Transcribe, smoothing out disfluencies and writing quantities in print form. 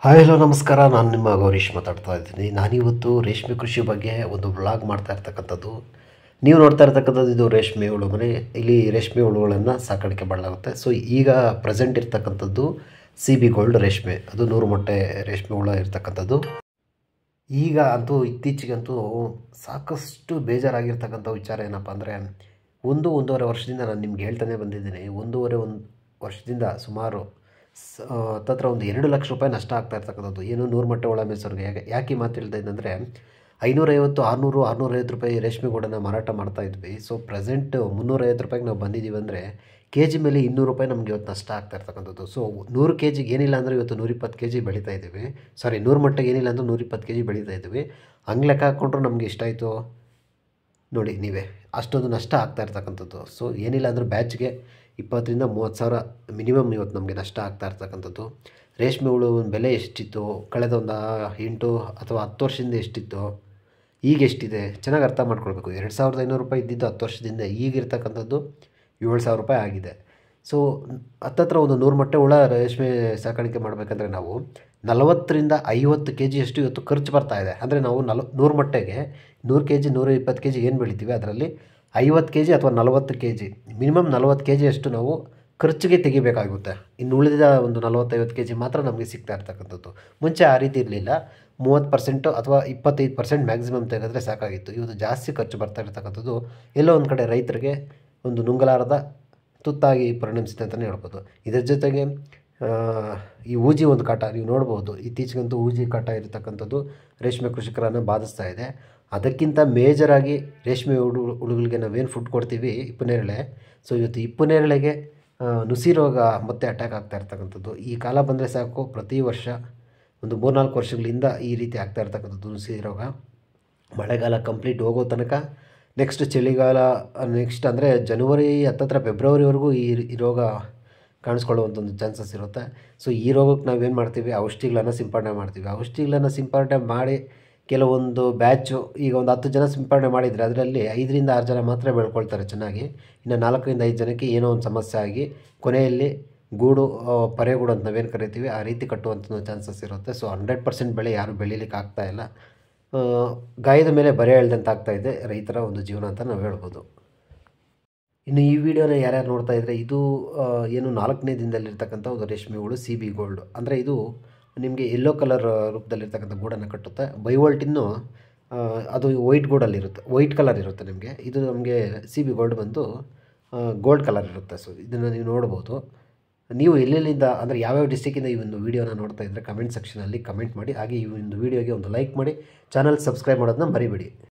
Hi hello ನಮಸ್ಕಾರ. ನಾನು ನಿಮ್ಮ ಗೌರೀಶ್ ಮಾತಾಡ್ತಾ ಇದ್ದೀನಿ. ನಾನಿವತ್ತು ರೇಷ್ಮೆ ಕೃಷಿ ಬಗ್ಗೆ ಒಂದು ವ್ಲಾಗ್ ಮಾಡ್ತಾ ಇರ್ತಕ್ಕಂಥದ್ದು. ನೀವು ನೋಡ್ತಾ ಇರ್ತಕ್ಕಂಥದ್ದು ಇದು ರೇಷ್ಮೆ ಹುಳು ಮನೆ. ಇಲ್ಲಿ ರೇಷ್ಮೆ ಹುಳುಗಳನ್ನು ಸಾಕಾಣಿಕೆ ಮಾಡಲಾಗುತ್ತೆ. ಸೊ ಈಗ ಪ್ರೆಸೆಂಟ್ ಇರ್ತಕ್ಕಂಥದ್ದು CB ಗೋಲ್ಡ್ ರೇಷ್ಮೆ, ಅದು 100 ಮೊಟ್ಟೆ ರೇಷ್ಮೆ ಹುಳ ಇರ್ತಕ್ಕಂಥದ್ದು. ಈಗ ಅಂತೂ ಇತ್ತೀಚೆಗಂತೂ ಸಾಕಷ್ಟು ಬೇಜಾರಾಗಿರ್ತಕ್ಕಂಥ ವಿಚಾರ ಏನಪ್ಪ ಅಂದರೆ, ಒಂದೂವರೆ ವರ್ಷದಿಂದ ನಾನು ನಿಮ್ಗೆ ಹೇಳ್ತಾನೆ ಬಂದಿದ್ದೀನಿ. ಒಂದು ವರ್ಷದಿಂದ ಸುಮಾರು ಹತ್ತತ್ರ ಒಂದು 2 ಲಕ್ಷ ರೂಪಾಯಿ ನಷ್ಟ ಆಗ್ತಾ ಇರ್ತಕ್ಕಂಥದ್ದು. ಏನು 100 ಮೊಟ್ಟೆ ಹುಳ ಮೇಸೋರಿಗೆ. ಯಾಕೆ ಈ ಮಾತು ಹೇಳ್ತಾ ಇದ್ದಂದರೆ, 550, 600, 650 ರೂಪಾಯಿ ರೇಷ್ಮೆ ಗೂಡನ್ನು ಮಾರಾಟ ಮಾಡ್ತಾ ಇದ್ವಿ. ಸೊ ಪ್ರೆಸೆಂಟ್ 350 ರೂಪಾಯಿಗೆ ನಾವು ಬಂದಿದ್ದೀವಿ ಅಂದರೆ ಕೆಜಿ ಮೇಲೆ 200 ರೂಪಾಯಿ ನಮಗೆ ಇವತ್ತು ನಷ್ಟ ಆಗ್ತಾ ಇರ್ತಕ್ಕಂಥದ್ದು. ಸೊ 100 ಕೆಜಿಗೆ ಏನಿಲ್ಲ ಅಂದರೆ ಇವತ್ತು 120 ಕೆಜಿ ಬೆಳೀತಾ ಇದ್ದೀವಿ. 100 ಮೊಟ್ಟೆಗೆ ಏನಿಲ್ಲ ಅಂದರೆ 120 ಕೆಜಿ ಬೆಳೀತಾ ಇದ್ದೀವಿ. ಹಂಗೆ ಲೆಕ್ಕ ಹಾಕ್ಕೊಂಡ್ರು ನಮಗೆ ಎಷ್ಟಾಯಿತು ನೋಡಿ ನೀವೇ, ಅಷ್ಟೊಂದು ನಷ್ಟ ಆಗ್ತಾ ಇರ್ತಕ್ಕಂಥದ್ದು. ಸೊ ಏನಿಲ್ಲ ಅಂದರೆ ಬ್ಯಾಚ್ಗೆ 20,000 to 30,000 ಮಿನಿಮಮ್ ಇವತ್ತು ನಮಗೆ ನಷ್ಟ ಆಗ್ತಾ ಇರ್ತಕ್ಕಂಥದ್ದು. ರೇಷ್ಮೆ ಹುಳು ಬೆಲೆ ಎಷ್ಟಿತ್ತು ಕಳೆದ ಒಂದು 8 ಅಥವಾ 10 ವರ್ಷದಿಂದ ಎಷ್ಟಿತ್ತು, ಈಗ ಎಷ್ಟಿದೆ ಚೆನ್ನಾಗಿ ಅರ್ಥ ಮಾಡ್ಕೊಳ್ಬೇಕು. 2,500 ರೂಪಾಯಿ ಇದ್ದಿದ್ದು 10 ವರ್ಷದಿಂದ, ಈಗಿರ್ತಕ್ಕಂಥದ್ದು 7,000 ರೂಪಾಯಿ ಆಗಿದೆ. ಸೊ ಹತ್ತತ್ರ ಒಂದು 100 ಮೊಟ್ಟೆ ಹುಳ ರೇಷ್ಮೆ ಸಾಕಾಣಿಕೆ ಮಾಡಬೇಕಂದ್ರೆ ನಾವು 40ರಿಂದ 50 ಕೆ ಜಿಯಷ್ಟು ಇವತ್ತು ಖರ್ಚು ಬರ್ತಾ ಇದೆ. ಅಂದರೆ ನಾವು 100 ಮೊಟ್ಟೆಗೆ 100 ಕೆ ಜಿ 120 ಕೆ ಜಿ ಏನು ಬೆಳಿತೀವಿ ಅದರಲ್ಲಿ 50 ಕೆ ಜಿ ಅಥವಾ 40 ಕೆ ಜಿ, ಮಿನಿಮಮ್ 40 ಕೆ ಜಿಯಷ್ಟು ನಾವು ಖರ್ಚಿಗೆ ತೆಗಿಬೇಕಾಗುತ್ತೆ. ಇನ್ನು ಉಳಿದ ಒಂದು 40-50 ಕೆ ಜಿ ಮಾತ್ರ ನಮಗೆ ಸಿಗ್ತಾ ಇರ್ತಕ್ಕಂಥದ್ದು. ಮುಂಚೆ ಆ ರೀತಿ ಇರಲಿಲ್ಲ. 30% ಅಥವಾ 25% ಮ್ಯಾಕ್ಸಿಮಮ್ ತೆಗೆದ್ರೆ ಸಾಕಾಗಿತ್ತು. ಇವತ್ತು ಜಾಸ್ತಿ ಖರ್ಚು ಬರ್ತಾ ಇರ್ತಕ್ಕಂಥದ್ದು ಎಲ್ಲೋ ಒಂದು ಕಡೆ ರೈತರಿಗೆ ಒಂದು ನುಂಗಲಾರದ ತುತ್ತಾಗಿ ಪರಿಣಮಿಸಿದೆ ಅಂತಲೇ ಹೇಳ್ಬೋದು. ಇದರ ಜೊತೆಗೆ ಈ ಊಜಿ ಒಂದು ಕಾಟ ನೀವು ನೋಡ್ಬೋದು. ಇತ್ತೀಚೆಗಂತೂ ಊಜಿ ಕಾಟ ಇರತಕ್ಕಂಥದ್ದು ರೇಷ್ಮೆ ಕೃಷಿಕರನ್ನು ಬಾಧಿಸ್ತಾ ಇದೆ. ಅದಕ್ಕಿಂತ ಮೇಜರಾಗಿ ರೇಷ್ಮೆ ಹುಳುಗಳಿಗೆ ನಾವೇನು ಫುಡ್ ಕೊಡ್ತೀವಿ, ಹಿಪ್ಪುನೇರಳೆ. ಸೊ ಇವತ್ತು ಹಿಪ್ಪುನೇರಳೆಗೆ ನುಸಿ ರೋಗ ಮತ್ತೆ ಅಟ್ಯಾಕ್ ಆಗ್ತಾ ಇರ್ತಕ್ಕಂಥದ್ದು. ಈ ಕಾಲ ಬಂದರೆ ಸಾಕು, ಪ್ರತಿ ವರ್ಷ ಒಂದು 3-4 ವರ್ಷಗಳಿಂದ ಈ ರೀತಿ ಆಗ್ತಾ ಇರ್ತಕ್ಕಂಥದ್ದು ನುಸಿ ರೋಗ. ಮಳೆಗಾಲ ಕಂಪ್ಲೀಟ್ ಹೋಗೋ ತನಕ, ನೆಕ್ಸ್ಟ್ ಚಳಿಗಾಲ, ನೆಕ್ಸ್ಟ್ ಅಂದರೆ ಜನವರಿ ಹತ್ತತ್ರ ಫೆಬ್ರವರಿವರೆಗೂ ಈ ರೋಗ ಕಾಣಿಸ್ಕೊಳ್ಳುವಂಥ ಒಂದು ಚಾನ್ಸಸ್ ಇರುತ್ತೆ. ಸೊ ಈ ರೋಗಕ್ಕೆ ನಾವೇನು ಮಾಡ್ತೀವಿ, ಔಷಧಿಗಳನ್ನು ಸಿಂಪಡಣೆ ಮಾಡ್ತೀವಿ. ಔಷಧಿಗಳನ್ನು ಸಿಂಪಡಣೆ ಮಾಡಿ ಕೆಲವೊಂದು ಬ್ಯಾಚು, ಈಗ ಒಂದು 10 ಜನ ಸಿಂಪಡಣೆ ಮಾಡಿದರೆ ಅದರಲ್ಲಿ 5ರಿಂದ 6 ಜನ ಮಾತ್ರ ಬೆಳ್ಕೊಳ್ತಾರೆ ಚೆನ್ನಾಗಿ. ಇನ್ನು 4ರಿಂದ 5 ಜನಕ್ಕೆ ಏನೋ ಒಂದು ಸಮಸ್ಯೆ ಆಗಿ ಕೊನೆಯಲ್ಲಿ ಗೂಡು, ಪರೆಗೂಡು ಅಂತ ನಾವೇನು ಕರಿತೀವಿ, ಆ ರೀತಿ ಕಟ್ಟುವಂಥ ಚಾನ್ಸಸ್ ಇರುತ್ತೆ. ಸೊ 100% ಬೆಳೆ ಯಾರೂ ಬೆಳೀಲಿಕ್ಕೆ ಆಗ್ತಾಯಿಲ್ಲ. ಗಾಯದ ಮೇಲೆ ಬರೆ ಎಳ್ದಂತ ಆಗ್ತಾಯಿದೆ ರೈತರ ಒಂದು ಜೀವನ ಅಂತ ನಾವು ಹೇಳ್ಬೋದು. ಇನ್ನು ಈ ವಿಡಿಯೋನ ಯಾರ್ಯಾರು ನೋಡ್ತಾ ಇದ್ದರೆ, ಇದು ಏನು 4ನೇ ದಿನದಲ್ಲಿರ್ತಕ್ಕಂಥ ಒಂದು ರೇಷ್ಮೆ ಹುಳು CB ಗೋಲ್ಡ್. ಅಂದರೆ ಇದು ನಿಮಗೆ ಯೆಲ್ಲೋ ಕಲರ್ ರೂಪದಲ್ಲಿರ್ತಕ್ಕಂಥ ಗೂಡನ್ನು ಕಟ್ಟುತ್ತೆ. ಬೈವೋಲ್ಟಿನ್ನು ಅದು ವೈಟ್ ಗೂಡಲ್ಲಿರುತ್ತೆ, ವೈಟ್ ಕಲರ್ ಇರುತ್ತೆ ನಿಮಗೆ. ಇದು ನಮಗೆ CB ಗೋಲ್ಡ್ ಬಂದು ಗೋಲ್ಡ್ ಕಲರ್ ಇರುತ್ತೆ. ಸೊ ಇದನ್ನು ನೀವು ನೋಡ್ಬೋದು. ನೀವು ಎಲ್ಲೆಲ್ಲಿಂದ ಅಂದರೆ ಯಾವ್ಯಾವ ಡಿಸ್ಟಿಕ್ಕಿಂದ ಈ ಒಂದು ವೀಡಿಯೋನ ನೋಡ್ತಾ ಇದ್ದರೆ ಕಮೆಂಟ್ ಸೆಕ್ಷನಲ್ಲಿ ಕಮೆಂಟ್ ಮಾಡಿ. ಹಾಗೆ ಈ ಒಂದು ವೀಡಿಯೋಗೆ ಒಂದು ಲೈಕ್ ಮಾಡಿ, ಚಾನಲ್ ಸಬ್ಸ್ಕ್ರೈಬ್ ಮಾಡೋದನ್ನ ಮರಿಬೇಡಿ.